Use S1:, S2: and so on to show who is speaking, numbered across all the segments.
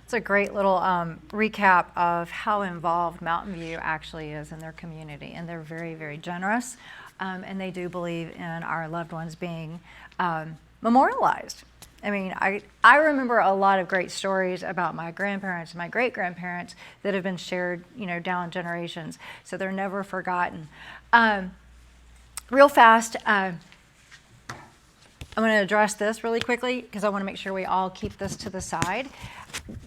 S1: It's a great little recap of how involved Mountain View actually is in their community, and they're very, very generous, and they do believe in our loved ones being memorialized. I mean, I remember a lot of great stories about my grandparents and my great-grandparents that have been shared, down generations, so they're never forgotten. Real fast, I'm going to address this really quickly because I want to make sure we all keep this to the side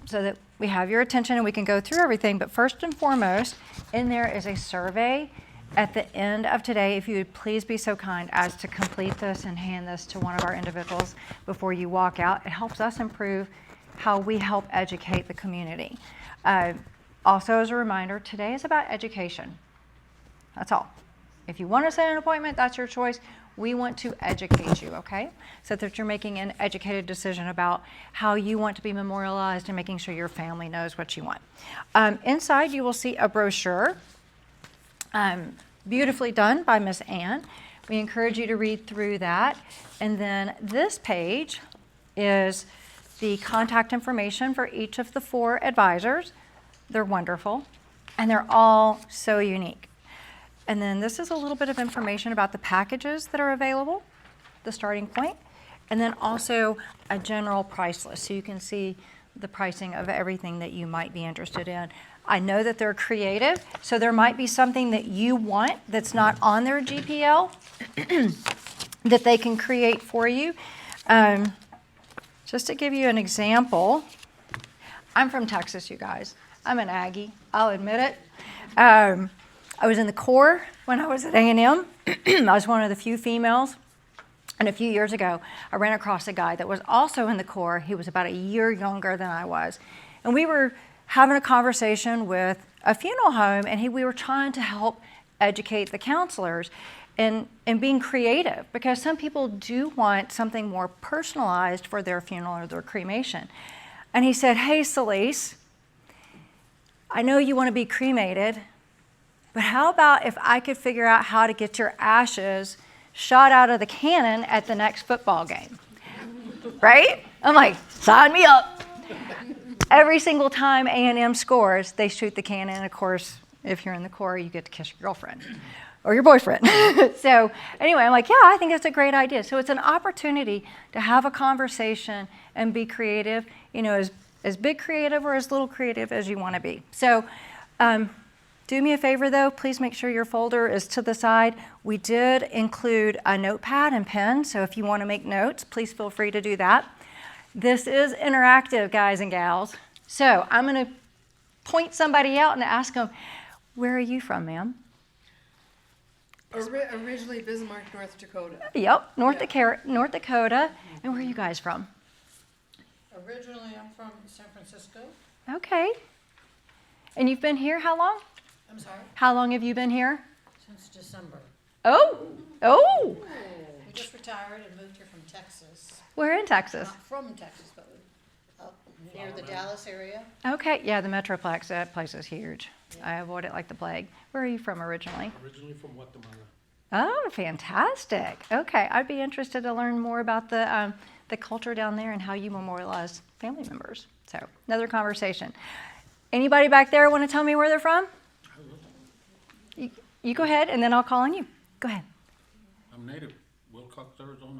S1: so that we have your attention and we can go through everything. But first and foremost, in there is a survey at the end of today. If you would please be so kind as to complete this and hand this to one of our individuals before you walk out. It helps us improve how we help educate the community. Also, as a reminder, today is about education. That's all. If you want to set an appointment, that's your choice. We want to educate you, okay? So that you're making an educated decision about how you want to be memorialized and making sure your family knows what you want. Inside, you will see a brochure, beautifully done by Miss Ann. We encourage you to read through that. And then this page is the contact information for each of the 4 advisors. They're wonderful, and they're all so unique. And then this is a little bit of information about the packages that are available, the starting point, and then also a general price list so you can see the pricing of everything that you might be interested in. I know that they're creative, so there might be something that you want that's not on their GPL that they can create for you. Just to give you an example, I'm from Texas, you guys. I'm an Aggie, I'll admit it. I was in the Corps when I was at A&M. I was one of the few females. And a few years ago, I ran across a guy that was also in the Corps. He was about a year younger than I was. And we were having a conversation with a funeral home, and we were trying to help educate the counselors and being creative, because some people do want something more personalized for their funeral or their cremation. And he said, "Hey, Celeste, I know you want to be cremated, but how about if I could figure out how to get your ashes shot out of the cannon at the next football game?" Right? I'm like, sign me up. Every single time A&M scores, they shoot the cannon. And of course, if you're in the Corps, you get to kiss your girlfriend or your boyfriend. So anyway, I'm like, yeah, I think it's a great idea. So it's an opportunity to have a conversation and be creative, as big creative or as little creative as you want to be. So do me a favor, though. Please make sure your folder is to the side. We did include a notepad and pen, so if you want to make notes, please feel free to do that. This is interactive, guys and gals. So I'm going to point somebody out and ask them, where are you from, ma'am?
S2: Originally Bismarck, North Dakota.
S1: Yep, North Dakota. And where are you guys from?
S3: Originally, I'm from San Francisco.
S1: Okay. And you've been here how long?
S3: I'm sorry?
S1: How long have you been here?
S3: Since December.
S1: Oh.
S3: We just retired and moved here from Texas.
S1: Where in Texas?
S3: Not from Texas, but up near the Dallas area.
S1: Okay, yeah, the Metroplex, that place is huge. Yeah. I avoid it like the plague. Where are you from originally?
S4: Originally from Guatemala.
S1: Oh, fantastic. Okay, I'd be interested to learn more about the culture down there and how you memorialize family members. So, another conversation. Anybody back there want to tell me where they're from? You go ahead, and then I'll call on you. Go ahead.
S4: I'm native, Wilcox, Arizona.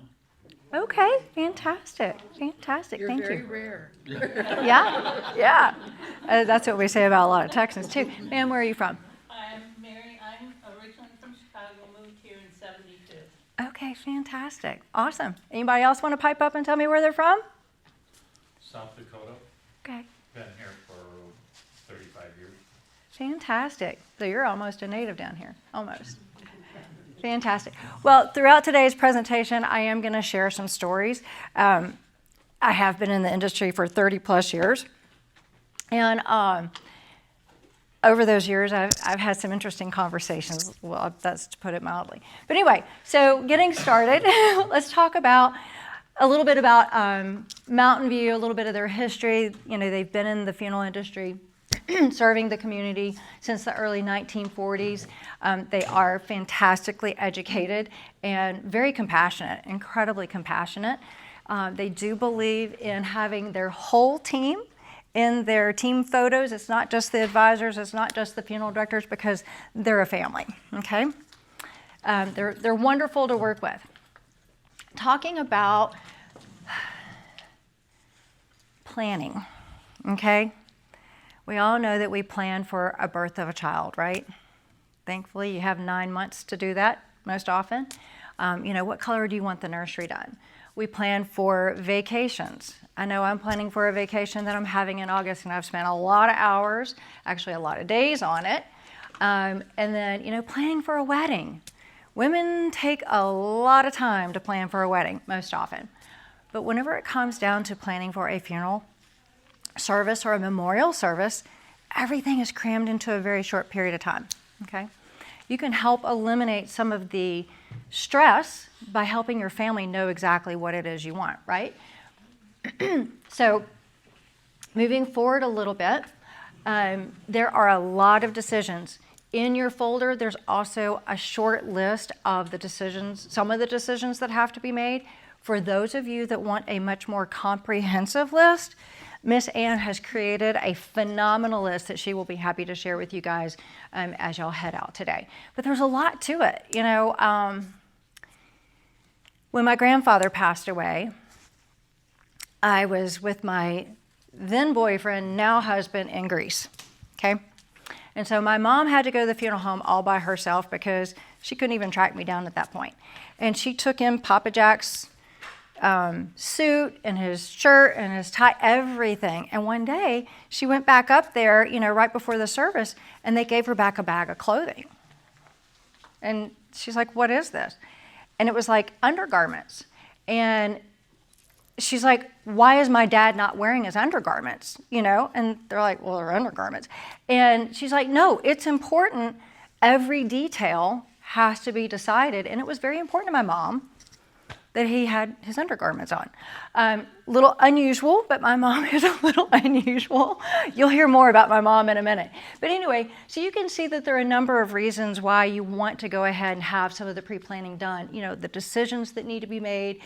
S1: Okay, fantastic. Thank you.
S2: You're very rare.
S1: Yeah. That's what we say about a lot of Texans, too. Ma'am, where are you from?
S5: I'm Mary. I'm originally from Chicago, moved here in 72.
S1: Okay, fantastic. Awesome. Anybody else want to pipe up and tell me where they're from?
S6: South Dakota.
S1: Okay.
S6: Been here for 35 years.
S1: Fantastic. So you're almost a native down here. Almost. Fantastic. Well, throughout today's presentation, I am going to share some stories. I have been in the industry for 30 plus years. And over those years, I've had some interesting conversations. Well, that's to put it mildly. But anyway, so getting started, let's talk about a little bit about Mountain View, a little bit of their history. They've been in the funeral industry serving the community since the early 1940s. They are fantastically educated and very compassionate, incredibly compassionate. They do believe in having their whole team in their team photos. It's not just the advisors, it's not just the funeral directors, because they're a family, okay? They're wonderful to work with. Talking about planning, okay? We all know that we plan for a birth of a child, right? Thankfully, you have 9 months to do that most often. What color do you want the nursery done? We plan for vacations. I know I'm planning for a vacation that I'm having in August, and I've spent a lot of hours, actually a lot of days on it. And then, planning for a wedding. Women take a lot of time to plan for a wedding, most often. But whenever it comes down to planning for a funeral service or a memorial service, everything is crammed into a very short period of time, okay? You can help eliminate some of the stress by helping your family know exactly what it is you want, right? So moving forward a little bit, there are a lot of decisions. In your folder, there's also a short list of the decisions, some of the decisions that have to be made. For those of you that want a much more comprehensive list, Miss Ann has created a phenomenal list that she will be happy to share with you guys as y'all head out today. But there's a lot to it. When my grandfather passed away, I was with my then boyfriend, now husband, in Greece, okay? And so my mom had to go to the funeral home all by herself because she couldn't even track me down at that point. And she took in Papa Jack's suit and his shirt and his tie, everything. And one day she went back up there, right before the service, and they gave her back a bag of clothing. And she's like, "What is this?" And it was like undergarments. And she's like, "Why is my dad not wearing his undergarments?" And they're like, "Well, they're undergarments." And she's like, "No, it's important. Every detail has to be decided." And it was very important to my mom that he had his undergarments on. Little unusual, but my mom is a little unusual. You'll hear more about my mom in a minute. But anyway, so you can see that there are a number of reasons why you want to go ahead and have some of the pre-planning done. The decisions that need to be made.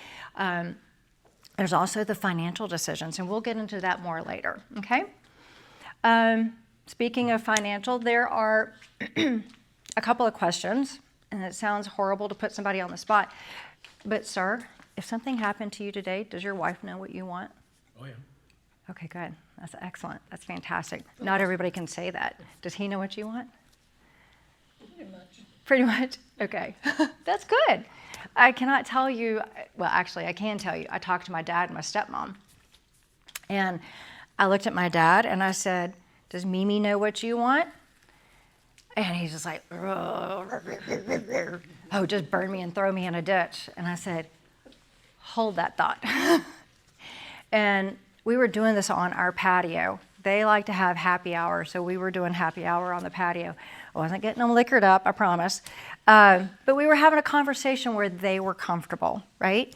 S1: There's also the financial decisions, and we'll get into that more later, okay? Speaking of financial, there are a couple of questions, and it sounds horrible to put somebody on the spot. But, sir, if something happened to you today, does your wife know what you want?
S4: Oh, yeah.
S1: Okay, good. That's excellent. That's fantastic. Not everybody can say that. Does he know what you want?
S3: Pretty much.
S1: Pretty much? Okay. That's good. I cannot tell you, well, actually, I can tell you. I talked to my dad and my stepmom. And I looked at my dad and I said, "Does Mimi know what you want?" And he's just like, "Oh, just burn me and throw me in a ditch." And I said, "Hold that thought." And we were doing this on our patio. They like to have happy hour, so we were doing happy hour on the patio. I wasn't getting them liquored up, I promise. But we were having a conversation where they were comfortable, right?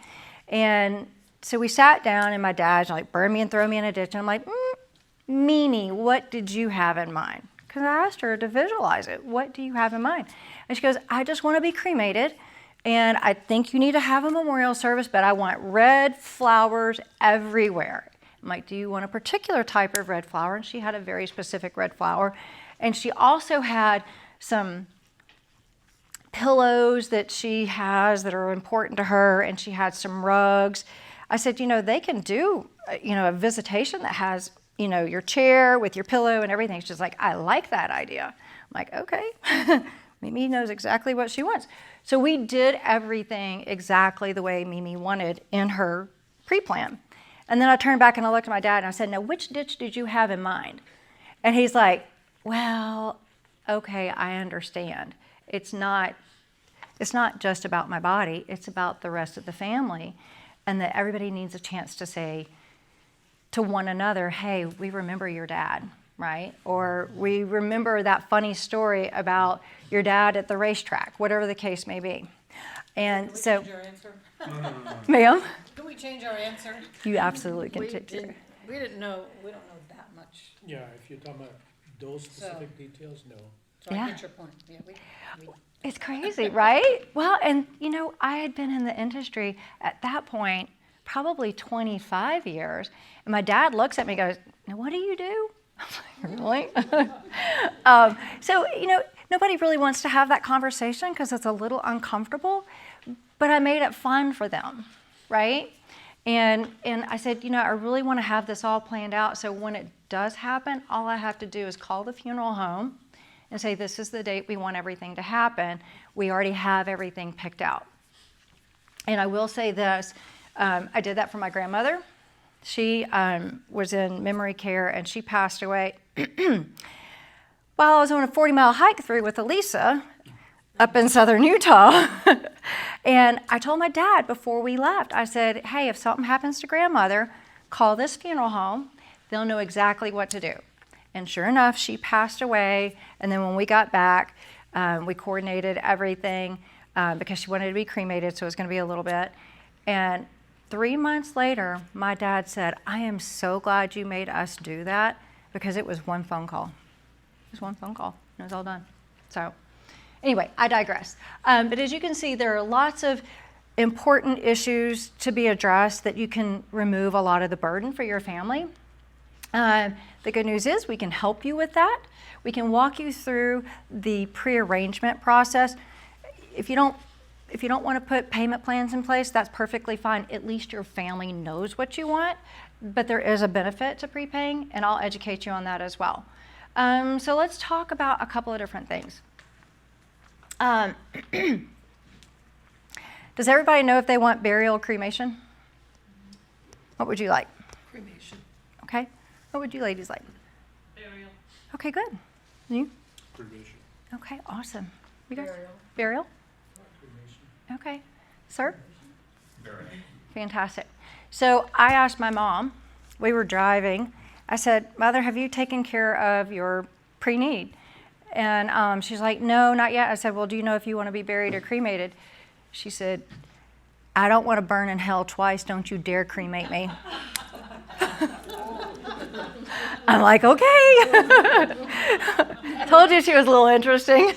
S1: And so we sat down, and my dad's like, "Burn me and throw me in a ditch." And I'm like, "Mimi, what did you have in mind?" Because I asked her to visualize it. "What do you have in mind?" And she goes, "I just want to be cremated, and I think you need to have a memorial service, but I want red flowers everywhere." I'm like, "Do you want a particular type of red flower?" And she had a very specific red flower. And she also had some pillows that she has that are important to her, and she had some rugs. I said, "They can do, a visitation that has your chair with your pillow and everything." She's like, "I like that idea." I'm like, "Okay." Mimi knows exactly what she wants. So we did everything exactly the way Mimi wanted in her pre-plan. And then I turned back and I looked at my dad and I said, "Now, which ditch did you have in mind?" And he's like, "Well, okay, I understand. It's not just about my body, it's about the rest of the family, and that everybody needs a chance to say to one another, 'Hey, we remember your dad,' right? Or we remember that funny story about your dad at the racetrack," whatever the case may be. And so,
S3: Change our answer?
S1: ma'am,
S3: Can we change our answer?
S1: you absolutely can
S3: We
S1: take
S3: don't know that much.
S4: Yeah, if you're talking about those specific details, no.
S3: So
S1: Yeah.
S3: I get your point. Yeah, we,
S1: It's crazy, right? Well, and I had been in the industry at that point probably 25 years, and my dad looks at me and goes, now what do you do? I was like, really? So, nobody really wants to have that conversation because it's a little uncomfortable, but I made it fun for them, right? And I said, I really want to have this all planned out, so when it does happen, all I have to do is call the funeral home and say, this is the date we want everything to happen. We already have everything picked out. And I will say this, I did that for my grandmother. She was in memory care, and she passed away while I was on a 40-mile hike through with Elisa up in southern Utah. And I told my dad before we left, I said, hey, if something happens to grandmother, call this funeral home. They'll know exactly what to do. And sure enough, she passed away. And then when we got back, we coordinated everything because she wanted to be cremated, so it was going to be a little bit. And 3 months later, my dad said, I am so glad you made us do that because it was one phone call. It was one phone call, and it was all done. So anyway, I digress. But as you can see, there are lots of important issues to be addressed that you can remove a lot of the burden for your family. The good news is we can help you with that. We can walk you through the pre-arrangement process. If you don't want to put payment plans in place, that's perfectly fine. At least your family knows what you want, but there is a benefit to prepaying, and I'll educate you on that as well. So let's talk about a couple of different things. Does everybody know if they want burial or cremation? What would you like?
S2: Cremation.
S1: Okay. What would you ladies like?
S5: Burial.
S1: Okay, good. You?
S4: Cremation.
S1: Okay, awesome. You guys?
S2: Burial.
S1: Burial?
S4: Cremation.
S1: Okay. Sir?
S6: Burial.
S1: Fantastic. So I asked my mom, we were driving, I said, Mother, have you taken care of your pre-need? And she's like, no, not yet. I said, well, do you know if you want to be buried or cremated? She said, I don't want to burn in hell twice. Don't you dare cremate me. I'm like, okay. Told you she was a little interesting.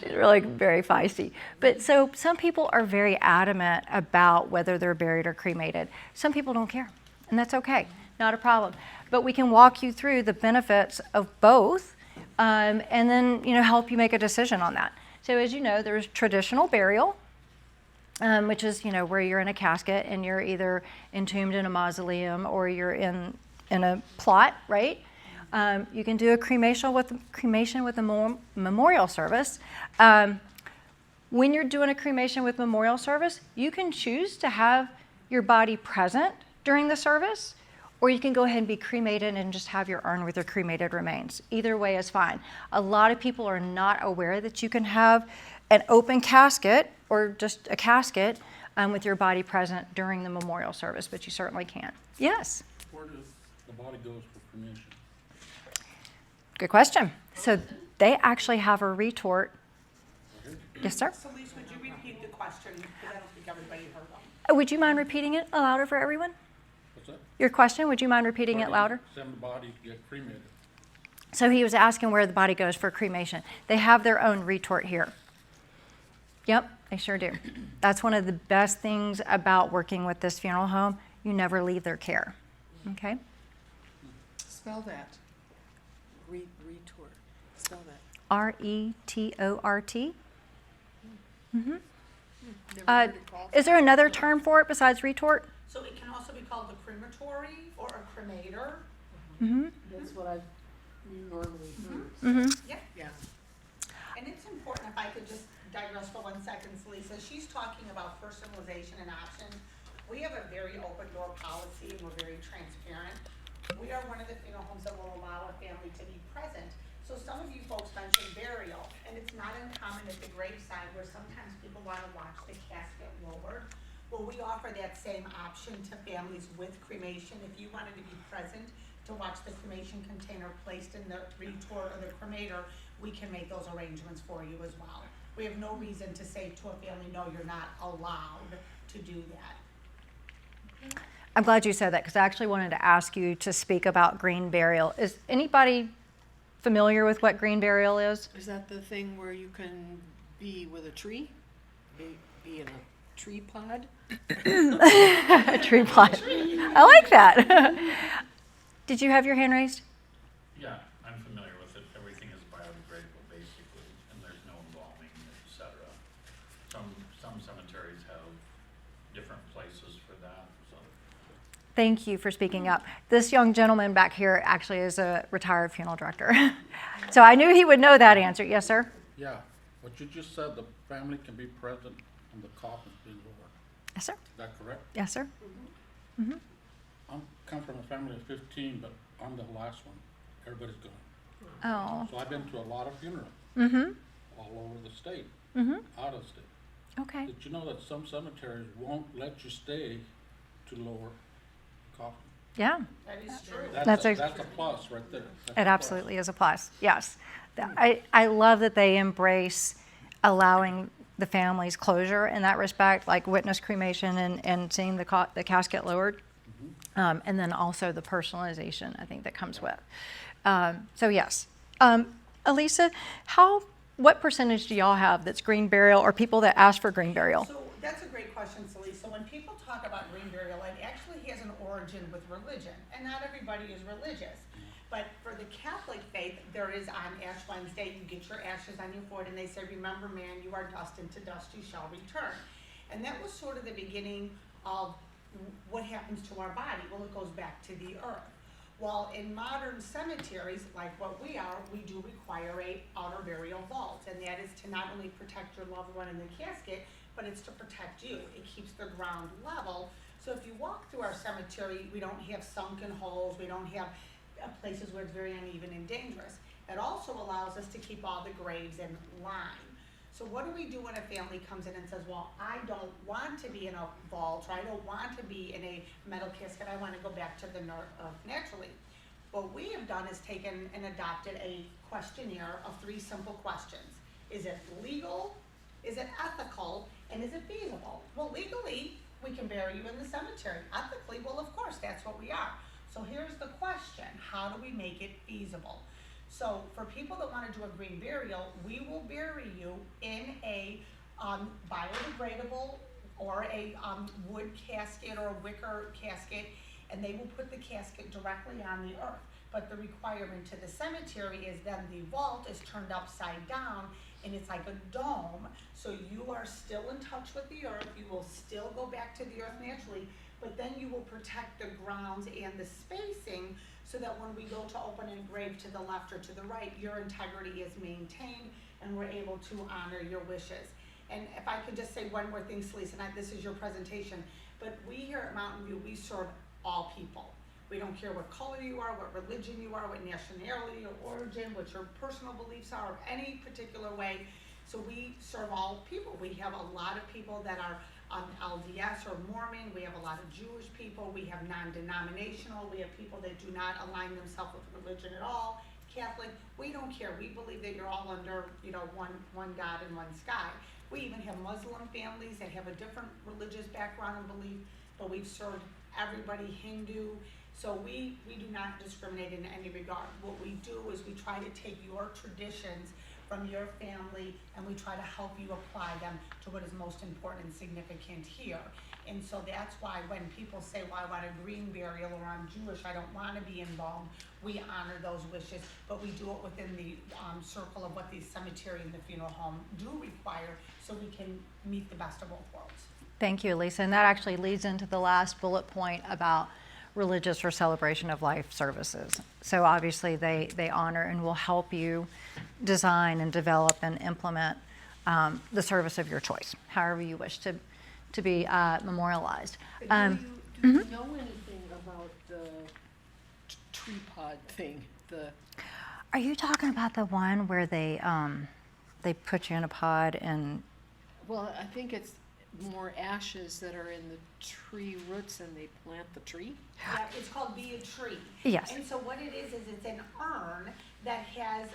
S1: She's really very feisty. But so some people are very adamant about whether they're buried or cremated. Some people don't care, and that's okay. Not a problem. But we can walk you through the benefits of both and then help you make a decision on that. So as you know, there's traditional burial, which is where you're in a casket and you're either entombed in a mausoleum or you're in a plot, right? You can do a cremation with a memorial service. When you're doing a cremation with memorial service, you can choose to have your body present during the service, or you can go ahead and be cremated and just have your urn with your cremated remains. Either way is fine. A lot of people are not aware that you can have an open casket or just a casket with your body present during the memorial service, but you certainly can. Yes?
S7: Where does the body goes for cremation?
S1: Good question. So they actually have a retort. Yes, sir?
S8: So Lisa, would you repeat the question? Because I don't think everybody heard them.
S1: Would you mind repeating it louder for everyone?
S7: What's that?
S1: Your question, would you mind repeating it louder?
S7: Send the body to get cremated.
S1: So he was asking where the body goes for cremation. They have their own retort here. Yep, they sure do. That's one of the best things about working with this funeral home. You never leave their care. Okay?
S2: Spell that. Retort. Spell that.
S1: R-E-T-O-R-T.
S2: Never
S1: Uh,
S2: heard it called.
S1: Is there another term for it besides retort?
S8: So it can also be called the crematory or a cremator.
S1: Mm-hmm.
S2: That's what I've normally heard.
S1: Mm-hmm.
S2: Yeah.
S8: And it's important, if I could just digress for 1 second, Lisa, she's talking about personalization and options. We have a very open door policy and we're very transparent. We are one of the funeral homes that will allow a family to be present. So some of you folks mentioned burial, and it's not uncommon at the graveside where sometimes people want to watch the casket lowered. Well, we offer that same option to families with cremation. If you wanted to be present to watch the cremation container placed in the retort or the cremator, we can make those arrangements for you as well. We have no reason to say to a family, no, you're not allowed to do that.
S1: I'm glad you said that because I actually wanted to ask you to speak about green burial. Is anybody familiar with what green burial is?
S2: Is that the thing where you can be with a tree? Be in a tree pod?
S1: A tree plot. I like that. Did you have your hand raised?
S6: Yeah, I'm familiar with it. Everything is biodegradable basically, and there's no embalming, et cetera. Some cemeteries have different places for that, so.
S1: Thank you for speaking up. This young gentleman back here actually is a retired funeral director. So I knew he would know that answer. Yes, sir?
S7: Yeah, what you just said, the family can be present and the coffin's being lowered.
S1: Yes, sir.
S7: Is that correct?
S1: Yes, sir.
S7: I'm come from a family of 15, but I'm the last one. Everybody's gone.
S1: Oh.
S7: So I've been to a lot of funerals
S1: Mm-hmm.
S7: all over the state,
S1: Mm-hmm.
S7: out of state.
S1: Okay.
S7: Did you know that some cemeteries won't let you stay to lower the coffin?
S1: Yeah,
S8: That is true.
S1: That's a-
S7: That's a plus right there. That's a
S1: it
S7: plus.
S1: absolutely is a plus. Yes. I love that they embrace allowing the families closure in that respect, like witness cremation and seeing the casket lowered. And then also the personalization, I think, that comes with. So yes. Elisa, what percentage do y'all have that's green burial or people that ask for green burial?
S8: So that's a great question, Celie. So when people talk about green burial, it actually has an origin with religion, and not everybody is religious. But for the Catholic faith, there is on Ash Wednesday, you get your ashes on your forehead, and they say, remember, man, you are dust, and to dust you shall return. And that was sort of the beginning of what happens to our body. Well, it goes back to the earth. Well, in modern cemeteries, like what we are, we do require a outer burial vault, and that is to not only protect your loved one in the casket, but it's to protect you. It keeps the ground level. So if you walk through our cemetery, we don't have sunken holes, we don't have places where it's very uneven and dangerous. It also allows us to keep all the graves in line. So what do we do when a family comes in and says, well, I don't want to be in a vault, or I don't want to be in a metal casket, I want to go back to the naturally. What we have done is taken and adopted a questionnaire of 3 simple questions. Is it legal? Is it ethical? And is it feasible? Well, legally, we can bury you in the cemetery. Ethically, well, of course, that's what we are. So here's the question, how do we make it feasible? So for people that want to do a green burial, we will bury you in a biodegradable or a wood casket or a wicker casket, and they will put the casket directly on the earth. But the requirement to the cemetery is then the vault is turned upside down, and it's like a dome, so you are still in touch with the earth, you will still go back to the earth naturally, but then you will protect the grounds and the spacing so that when we go to open a grave to the left or to the right, your integrity is maintained and we're able to honor your wishes. And if I could just say one more thing, Celise, and this is your presentation, but we here at Mountain View, we serve all people. We don't care what color you are, what religion you are, what nationality or origin, what your personal beliefs are, or any particular way. So we serve all people. We have a lot of people that are LDS or Mormon. We have a lot of Jewish people. We have non-denominational. We have people that do not align themselves with religion at all. Catholic. We don't care. We believe that you're all under, one God and one sky. We even have Muslim families that have a different religious background and belief, but we've served everybody, Hindu. So we do not discriminate in any regard. What we do is we try to take your traditions from your family and we try to help you apply them to what is most important and significant here. And so that's why when people say, well, I want a green burial, or I'm Jewish, I don't want to be embalmed, we honor those wishes, but we do it within the circle of what the cemetery and the funeral home do require, so we can meet the best of both worlds.
S1: Thank you, Lisa. And that actually leads into the last bullet point about religious or celebration of life services. So obviously they honor and will help you design and develop and implement the service of your choice, however you wish to be memorialized.
S2: Do you know anything about the tree pod thing?
S1: Are you talking about the one where they put you in a pod and?
S2: Well, I think it's more ashes that are in the tree roots and they plant the tree.
S8: Yeah, it's called Be a Tree.
S1: Yes.
S8: And so what it is it's an urn that has,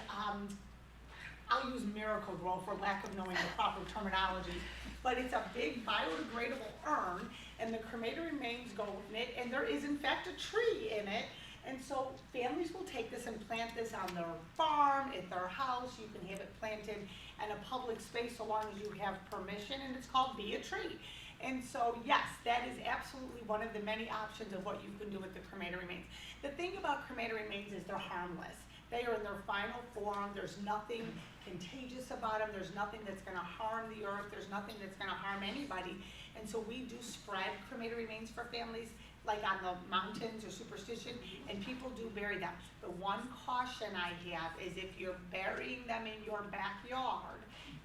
S8: I'll use Miracle Grow for lack of knowing the proper terminology, but it's a big biodegradable urn, and the cremated remains go in it, and there is in fact a tree in it. And so families will take this and plant this on their farm, at their house. You can have it planted in a public space so long as you have permission, and it's called Be a Tree. And so, yes, that is absolutely one of the many options of what you can do with the cremated remains. The thing about cremated remains is they're harmless. They are in their final form. There's nothing contagious about them. There's nothing that's going to harm the earth. There's nothing that's going to harm anybody. And so we do spread cremated remains for families, like on the mountains or superstition, and people do bury them. The one caution I have is if you're burying them in your backyard,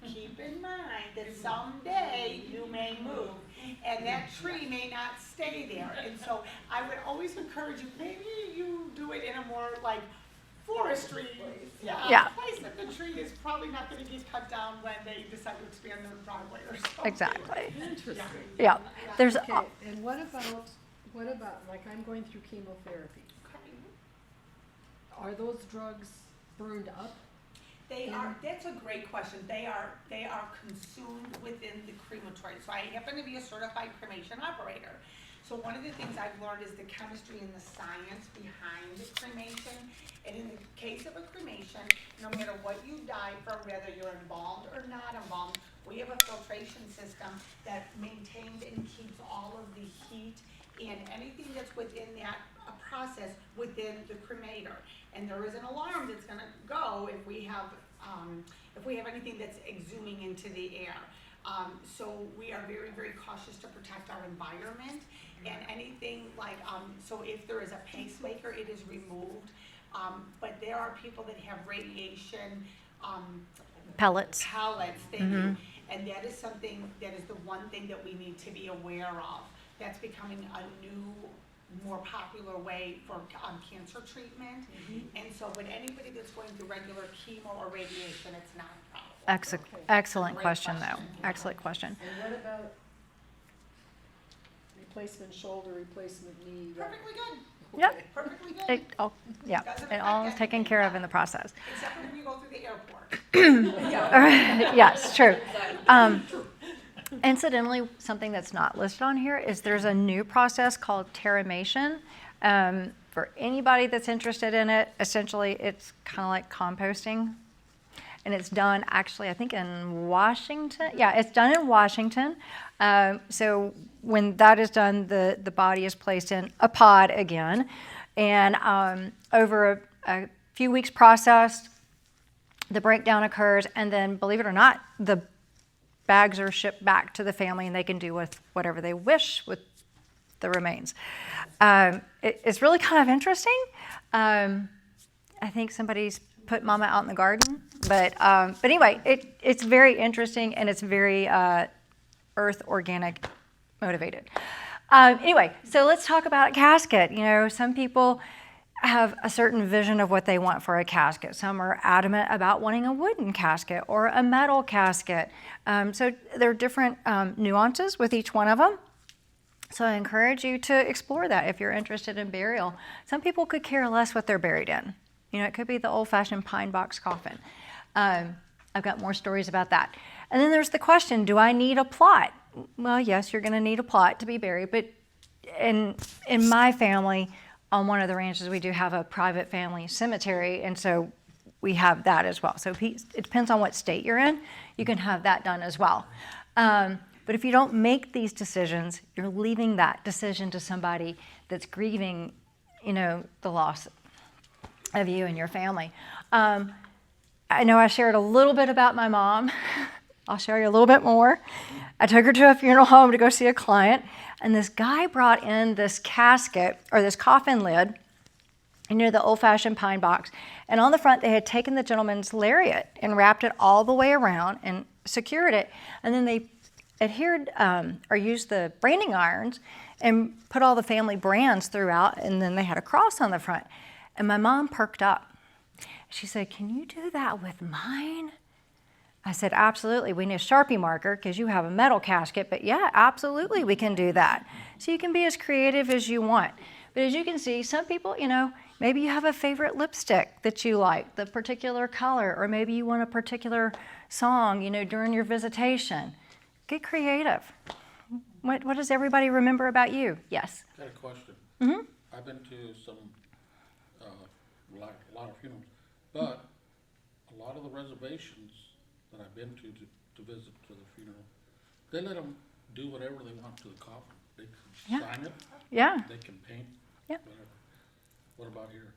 S8: keep in mind that someday you may move, and that tree may not stay there. And so I would always encourage you, maybe you do it in a more like forestry
S1: Yeah.
S8: place that the tree is probably not going to get cut down when they decide to expand their driveway or something.
S1: Exactly.
S3: Interesting.
S1: Yeah. There's
S3: Okay, and what about, like, I'm going through chemotherapy. Are those drugs burned up?
S8: They are, that's a great question. They are consumed within the crematory. So I happen to be a certified cremation operator. So one of the things I've learned is the chemistry and the science behind cremation. And in the case of a cremation, no matter what you die from, whether you're embalmed or not embalmed, we have a filtration system that maintains and keeps all of the heat and anything that's within that process within the cremator. And there is an alarm that's gonna go if we have anything that's exhuming into the air. So we are very, very cautious to protect our environment and anything like, so if there is a pacemaker, it is removed. But there are people that have radiation,
S1: pellets.
S8: thank you. And that is something, that is the one thing that we need to be aware of. That's becoming a new, more popular way for cancer treatment. And so, but anybody that's going through regular chemo or radiation, it's not a problem.
S1: Excellent
S8: Great
S1: question, though.
S8: question.
S1: Excellent question.
S3: And what about replacement shoulder, replacement knee?
S8: Perfectly good,
S1: Yep.
S8: perfectly good.
S1: It all, yeah,
S8: Doesn't
S1: it all is
S8: affect
S1: taken
S8: anything,
S1: care of
S8: yeah.
S1: in the process.
S8: Except for when you go through the airport.
S1: Yes, true. Incidentally, something that's not listed on here is there's a new process called terramation. For anybody that's interested in it, essentially it's kind of like composting. And it's done actually, I think in Washington. Yeah, it's done in Washington. So when that is done, the body is placed in a pod again. And over a few weeks processed, the breakdown occurs. And then, believe it or not, the bags are shipped back to the family and they can do with whatever they wish with the remains. It's really kind of interesting. I think somebody's put mama out in the garden. But anyway, it's very interesting and it's very earth organic motivated. Anyway, so let's talk about a casket. You know, some people have a certain vision of what they want for a casket. Some are adamant about wanting a wooden casket or a metal casket. So there are different nuances with each one of them. So I encourage you to explore that if you're interested in burial. Some people could care less what they're buried in. You know, it could be the old-fashioned pine box coffin. I've got more stories about that. And then there's the question, do I need a plot? Well, yes, you're going to need a plot to be buried, but in my family, on one of the ranches, we do have a private family cemetery, and so we have that as well. So it depends on what state you're in. You can have that done as well. But if you don't make these decisions, you're leaving that decision to somebody that's grieving, you know, the loss of you and your family. I know I shared a little bit about my mom. I'll share you a little bit more. I took her to a funeral home to go see a client, and this guy brought in this casket, or this coffin lid, near the old-fashioned pine box. And on the front, they had taken the gentleman's lariat and wrapped it all the way around and secured it. And then they adhered or used the branding irons and put all the family brands throughout, and then they had a cross on the front. And my mom perked up. She said, "Can you do that with mine?" I said, "Absolutely. We need a Sharpie marker because you have a metal casket, but yeah, absolutely we can do that." So you can be as creative as you want. But as you can see, some people, you know, maybe you have a favorite lipstick that you like, the particular color, or maybe you want a particular song, you know, during your visitation. Get creative. What does everybody remember about you? Yes?
S7: Got a question.
S1: Mm-hmm.
S7: I've been to some, a lot of funerals, but a lot of the reservations that I've been to visit to the funeral, they let them do whatever they want to the coffin. They
S1: Yeah.
S7: can sign it,
S1: Yeah.
S7: they can paint,
S1: Yeah.
S7: whatever. What about here?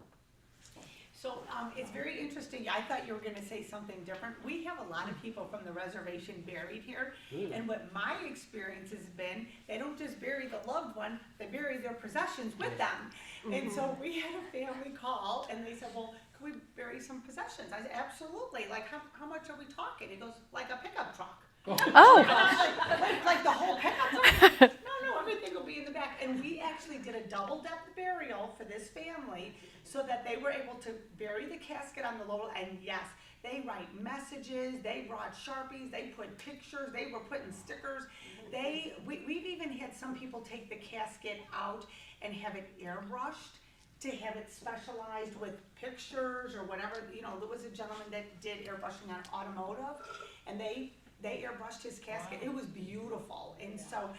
S8: So, it's very interesting, I thought you were gonna say something different. We have a lot of people from the reservation buried here, and what my experience has been, they don't just bury the loved one, they bury their possessions with them. And so we had a family call, and they said, well, can we bury some possessions? I said, absolutely, like, how much are we talking? He goes, like a pickup truck.
S1: Oh.
S8: And I was like the whole pickup truck? No, everything will be in the back. And we actually did a double-depth burial for this family so that they were able to bury the casket on the lower, and yes, they write messages, they brought Sharpies, they put pictures, they were putting stickers. We've even had some people take the casket out and have it airbrushed to have it specialized with pictures or whatever. You know, there was a gentleman that did airbrushing on automotive, and they airbrushed his casket. It was beautiful. And so,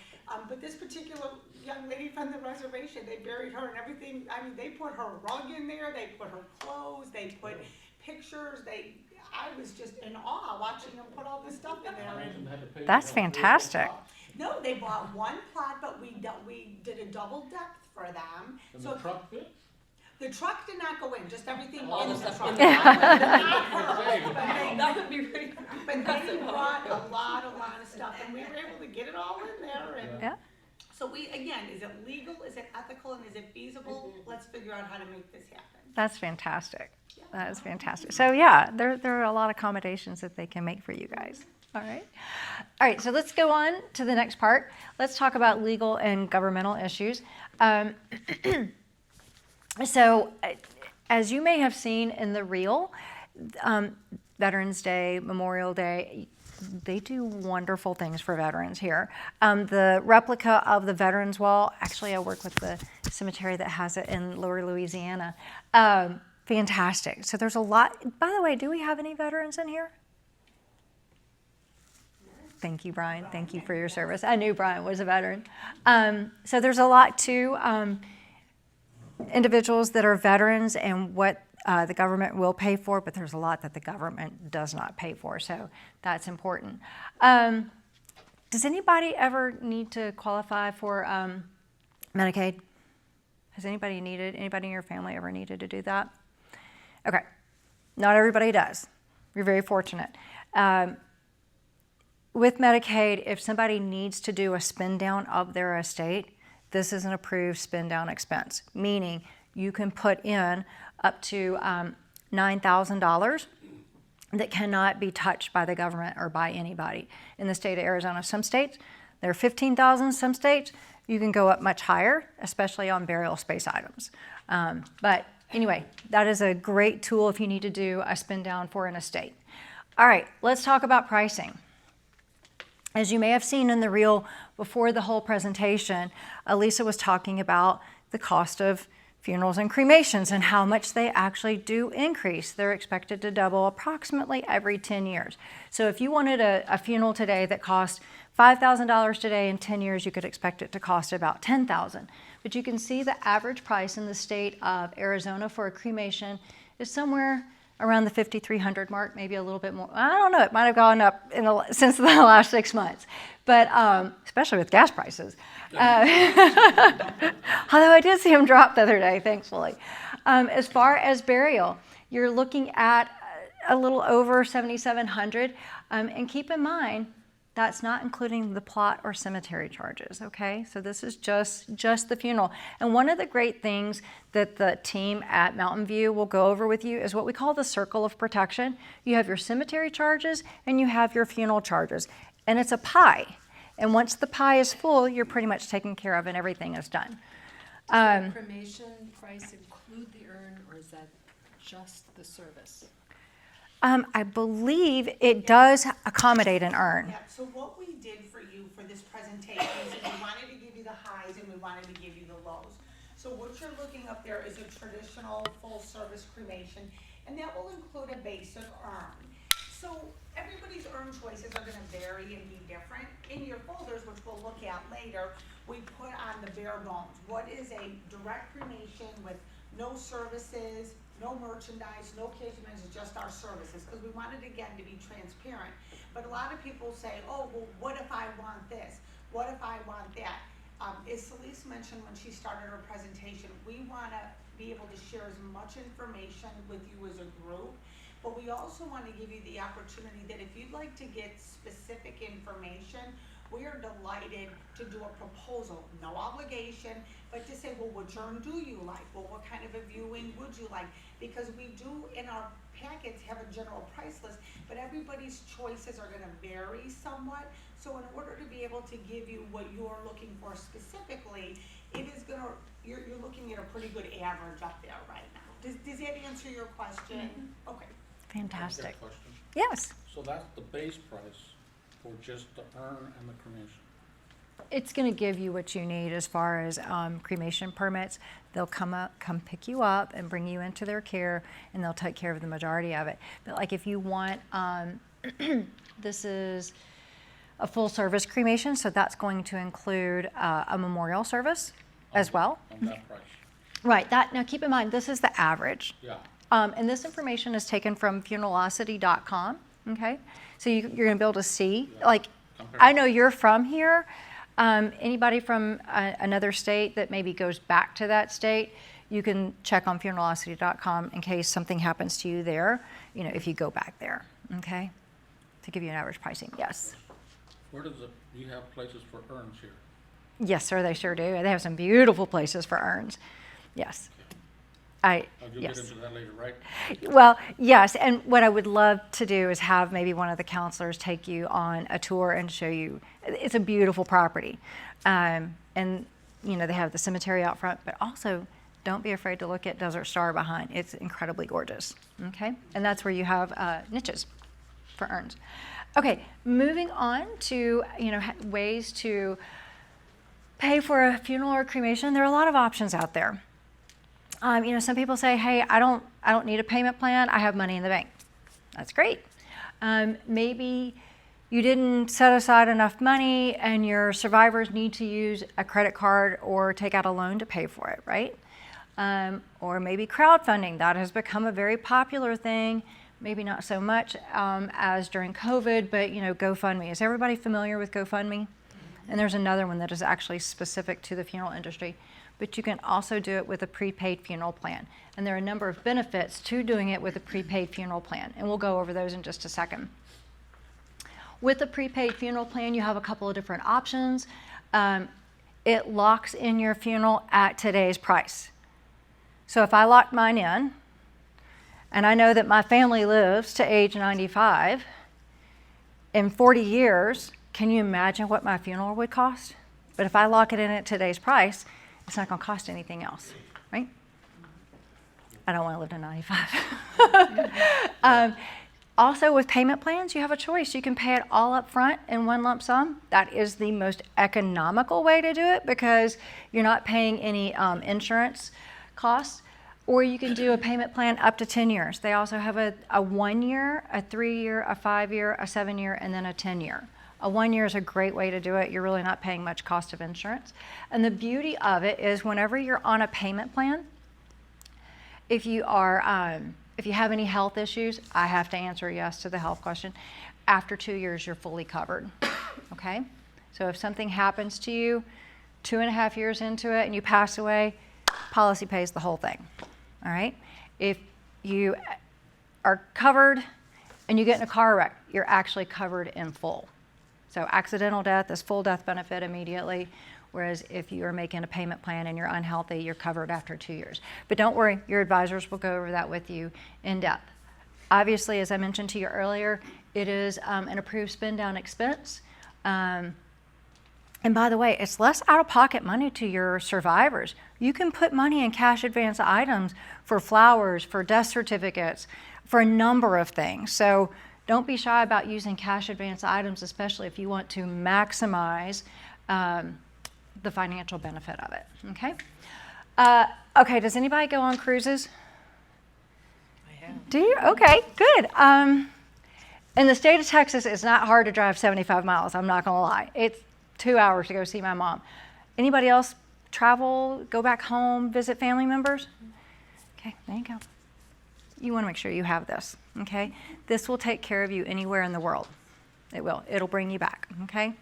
S8: but this particular young lady from the reservation, they buried her and everything. I mean, they put her rug in there, they put her clothes, they put pictures, I was just in awe watching them put all this stuff in there. And
S1: That's fantastic.
S8: no, they bought one plot, but we did a double depth for them.
S7: Does
S8: So
S7: the truck fit?
S8: the truck did not go in, just everything
S2: All
S8: in
S2: the
S8: the
S2: stuff
S8: truck.
S2: in
S8: That would be really, but they brought a lot of stuff, and we were able to get it all in there. And
S1: Yeah.
S8: so again, is it legal, is it ethical, and is it feasible? Let's figure out how to make this happen.
S1: That's fantastic. That is fantastic. So yeah, there are a lot of accommodations that they can make for you guys. All right. All right, so let's go on to the next part. Let's talk about legal and governmental issues. So as you may have seen in the reel, Veterans Day, Memorial Day, they do wonderful things for veterans here. The replica of the Veterans Wall, actually I work with the cemetery that has it in Lower Louisiana. Fantastic. So there's a lot. By the way, do we have any veterans in here? Thank you, Brian. Thank you for your service. I knew Brian was a veteran. So there's a lot to individuals that are veterans and what the government will pay for, but there's a lot that the government does not pay for, so that's important. Does anybody ever need to qualify for Medicaid? Has anybody in your family ever needed to do that? Okay, not everybody does. You're very fortunate. With Medicaid, if somebody needs to do a spin down of their estate, this is an approved spin down expense, meaning you can put in up to $9,000 that cannot be touched by the government or by anybody. In the state of Arizona, some states, there are $15,000, some states, you can go up much higher, especially on burial space items. But anyway, that is a great tool if you need to do a spin down for an estate. All right, let's talk about pricing. As you may have seen in the reel before the whole presentation, Elisa was talking about the cost of funerals and cremations and how much they actually do increase. They're expected to double approximately every 10 years. So if you wanted a funeral today that cost $5,000 today, in 10 years you could expect it to cost about $10,000. But you can see the average price in the state of Arizona for a cremation is somewhere around the $5,300 mark, maybe a little bit more. I don't know, it might have gone up since the last 6 months, but especially with gas prices. Although I did see them drop the other day, thankfully. As far as burial, you're looking at a little over $7,700, and keep in mind, that's not including the plot or cemetery charges, okay? So this is just the funeral. And one of the great things that the team at Mountain View will go over with you is what we call the circle of protection. You have your cemetery charges and you have your funeral charges. And it's a pie. And once the pie is full, you're pretty much taken care of and everything is done.
S3: Does the cremation price include the urn, or is that just the service?
S1: I believe it does accommodate an urn.
S8: Yeah, so what we did for you for this presentation is we wanted to give you the highs and we wanted to give you the lows. So what you're looking up there is a traditional full-service cremation, and that will include a basic urn. So everybody's urn choices are gonna vary and be different. In your folders, which we'll look at later, we put on the bare bones. What is a direct cremation with no services, no merchandise, no occasionals, just our services, because we wanted, again, to be transparent. But a lot of people say, oh, well, what if I want this? What if I want that? As Celeste mentioned when she started her presentation, we wanna be able to share as much information with you as a group. But we also wanna give you the opportunity that if you'd like to get specific information, we are delighted to do a proposal, no obligation, but to say, well, which urn do you like? Well, what kind of a viewing would you like? Because we do in our packets have a general price list, but everybody's choices are gonna vary somewhat. So in order to be able to give you what you're looking for specifically, it is gonna, you're looking at a pretty good average up there right now. Does that answer your question? Okay.
S7: I have a
S1: Fantastic.
S7: question.
S1: Yes.
S7: So that's the base price for just the urn and the cremation?
S1: It's going to give you what you need as far as cremation permits. They'll come pick you up and bring you into their care, and they'll take care of the majority of it. But like if you want, this is a full service cremation, so that's going to include a memorial service as well.
S7: On that price?
S1: Right. That now keep in mind this is the average.
S7: Yeah.
S1: And this information is taken from funeralocity.com. Okay, so you're going to be able to see. Like, I know you're from here. Anybody from another state that maybe goes back to that state, you can check on funeralocity.com in case something happens to you there. You know, if you go back there. Okay, to give you an average pricing. Yes.
S7: Where do you have places for urns here?
S1: Yes, sir. They sure do. They have some beautiful places for urns. Yes.
S7: You'll
S1: Yes.
S7: get into that later, right?
S1: Well, yes, and what I would love to do is have maybe one of the counselors take you on a tour and show you. It's a beautiful property, and you know they have the cemetery out front, but also don't be afraid to look at Desert Star behind. It's incredibly gorgeous. Okay, and that's where you have niches for urns. Okay, moving on to ways to pay for a funeral or cremation. There are a lot of options out there. Some people say, hey, I don't need a payment plan. I have money in the bank. That's great. Maybe you didn't set aside enough money and your survivors need to use a credit card or take out a loan to pay for it, right? Or maybe crowdfunding. That has become a very popular thing. Maybe not so much as during COVID, but GoFundMe. Is everybody familiar with GoFundMe? And there's another one that is actually specific to the funeral industry. But you can also do it with a prepaid funeral plan. And there are a number of benefits to doing it with a prepaid funeral plan. And we'll go over those in just a second. With a prepaid funeral plan, you have a couple of different options. It locks in your funeral at today's price. So if I lock mine in, and I know that my family lives to age 95, in 40 years, can you imagine what my funeral would cost? But if I lock it in at today's price, it's not going to cost anything else, right? I don't want to live to 95. Also, with payment plans, you have a choice. You can pay it all up front in one lump sum. That is the most economical way to do it because you're not paying any insurance costs. Or you can do a payment plan up to 10 years. They also have a 1 year, a 3 year, a 5 year, a 7 year, and then a 10 year. A 1 year is a great way to do it. You're really not paying much cost of insurance. And the beauty of it is whenever you're on a payment plan, if you have any health issues, I have to answer yes to the health question. After 2 years, you're fully covered, okay? So if something happens to you 2.5 years into it and you pass away, policy pays the whole thing, all right? If you are covered and you get in a car wreck, you're actually covered in full. So accidental death is full death benefit immediately, whereas if you are making a payment plan and you're unhealthy, you're covered after 2 years. But don't worry, your advisors will go over that with you in depth. Obviously, as I mentioned to you earlier, it is an approved spend down expense. And by the way, it's less out-of-pocket money to your survivors. You can put money in cash advance items for flowers, for death certificates, for a number of things. So don't be shy about using cash advance items, especially if you want to maximize the financial benefit of it, okay? Okay, does anybody go on cruises?
S2: I have.
S1: Do you? Okay, good. In the state of Texas, it's not hard to drive 75 miles, I'm not gonna lie. It's 2 hours to go see my mom. Anybody else travel, go back home, visit family members? Okay, there you go. You want to make sure you have this, okay? This will take care of you anywhere in the world. It will. It'll bring you back, okay?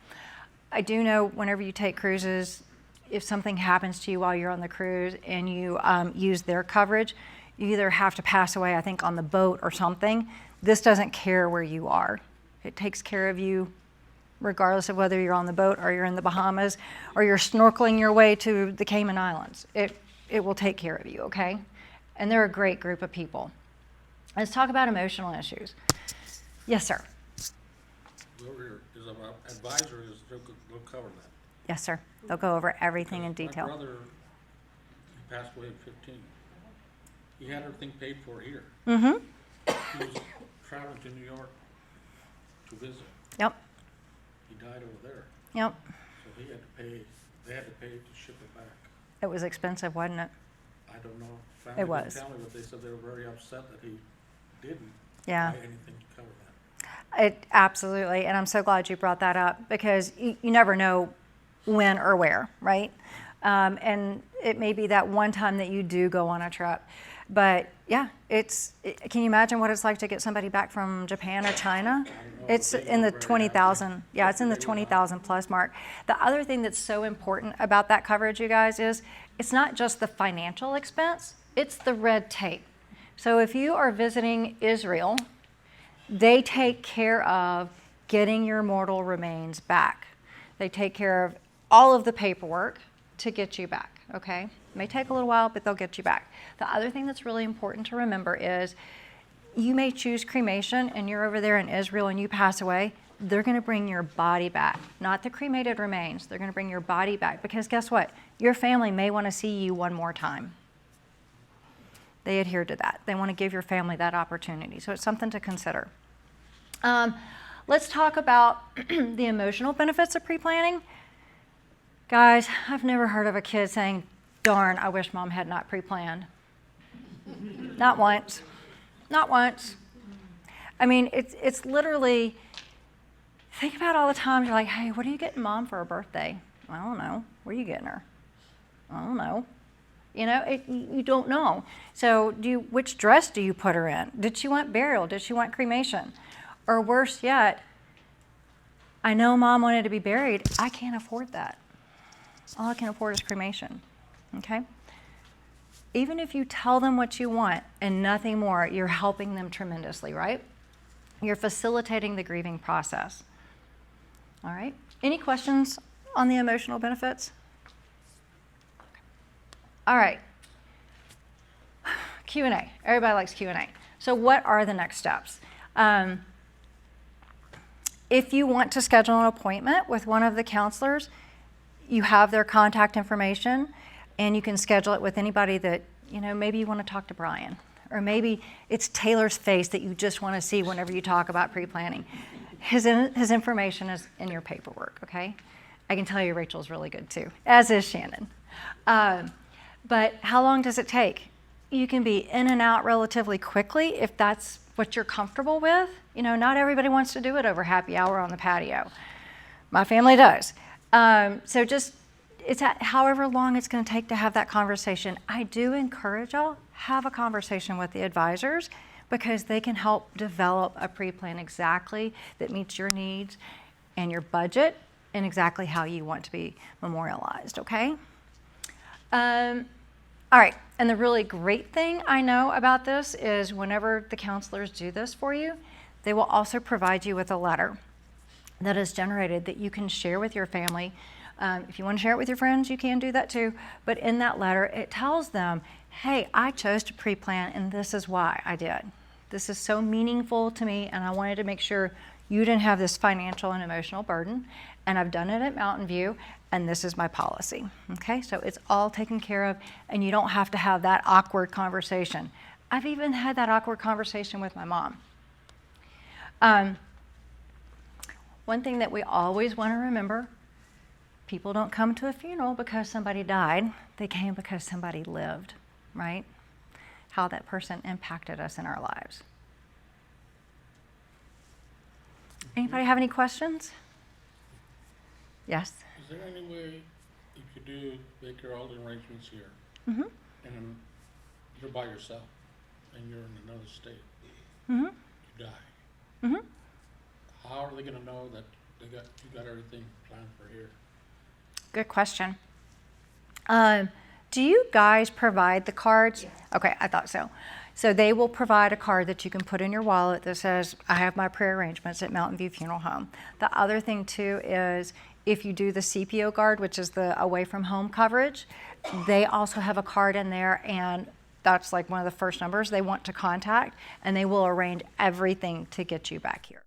S1: I do know whenever you take cruises, if something happens to you while you're on the cruise and you use their coverage, you either have to pass away, I think, on the boat or something. This doesn't care where you are. It takes care of you regardless of whether you're on the boat or you're in the Bahamas or you're snorkeling your way to the Cayman Islands. It will take care of you, okay? And they're a great group of people. Let's talk about emotional issues. Yes, sir.
S7: Whoever is our advisor is, they'll cover that.
S1: Yes, sir. They'll go over everything in
S7: Because
S1: detail.
S7: My brother, he passed away at 15. He had everything paid for here.
S1: Mm-hmm.
S7: He was traveling to New York to visit.
S1: Yep.
S7: He died over there,
S1: Yep.
S7: so he had to pay, they had to pay to ship it back.
S1: It was expensive, wasn't it?
S7: I don't know. Family
S1: It was.
S7: didn't tell me, but they said they were very upset that he didn't
S1: Yeah.
S7: buy anything to cover that.
S1: It absolutely, and I'm so glad you brought that up because you never know when or where, right? And it may be that one time that you do go on a trip. But yeah, can you imagine what it's like to get somebody back from Japan or China? It's in the 20,000. Yeah, it's in the 20,000 plus mark. The other thing that's so important about that coverage, you guys, is it's not just the financial expense, it's the red tape. So if you are visiting Israel, they take care of getting your mortal remains back. They take care of all of the paperwork to get you back, okay? It may take a little while, but they'll get you back. The other thing that's really important to remember is you may choose cremation and you're over there in Israel and you pass away. They're going to bring your body back, not the cremated remains. They're going to bring your body back because guess what? Your family may want to see you one more time. They adhere to that. They want to give your family that opportunity. So it's something to consider. Let's talk about the emotional benefits of pre-planning. Guys, I've never heard of a kid saying, darn, I wish mom had not pre-planned. Not once. Not once. I mean, it's literally, think about all the times you're like, hey, what are you getting mom for her birthday? I don't know. What are you getting her? I don't know. You know, you don't know. So which dress do you put her in? Did she want burial? Did she want cremation? Or worse yet, I know mom wanted to be buried. I can't afford that. All I can afford is cremation. Okay? Even if you tell them what you want and nothing more, you're helping them tremendously, right? You're facilitating the grieving process. All right? Any questions on the emotional benefits? All right. Q&A. Everybody likes Q&A. So what are the next steps? If you want to schedule an appointment with one of the counselors, you have their contact information, and you can schedule it with anybody that, maybe you want to talk to Brian, or maybe it's Taylor's face that you just want to see whenever you talk about pre-planning. His information is in your paperwork, okay? I can tell you Rachel's really good too, as is Shannon. But how long does it take? You can be in and out relatively quickly if that's what you're comfortable with. Not everybody wants to do it over happy hour on the patio. My family does. So it's however long it's going to take to have that conversation. I do encourage y'all, have a conversation with the advisors because they can help develop a pre-plan exactly that meets your needs and your budget and exactly how you want to be memorialized, okay? All right, and the really great thing I know about this is whenever the counselors do this for you, they will also provide you with a letter that is generated that you can share with your family. If you want to share it with your friends, you can do that too. But in that letter, it tells them, hey, I chose to pre-plan and this is why I did. This is so meaningful to me and I wanted to make sure you didn't have this financial and emotional burden. And I've done it at Mountain View and this is my policy. Okay, so it's all taken care of and you don't have to have that awkward conversation. I've even had that awkward conversation with my mom. One thing that we always want to remember, people don't come to a funeral because somebody died. They came because somebody lived, right? How that person impacted us in our lives. Anybody have any questions? Yes?
S7: Is there any way you could make your all the arrangements here?
S1: Mm-hmm.
S7: And you're by yourself and you're in another state.
S1: Mm-hmm.
S7: You die.
S1: Mm-hmm.
S7: How are they going to know that you got everything planned for here?
S1: Good question. Do you guys provide the cards? Okay, I thought so. So they will provide a card that you can put in your wallet that says, I have my pre-arrangements at Mountain View Funeral Home. The other thing too is if you do the CPO card, which is the away from home coverage, they also have a card in there, and that's like one of the first numbers they want to contact, and they will arrange everything to get you back here.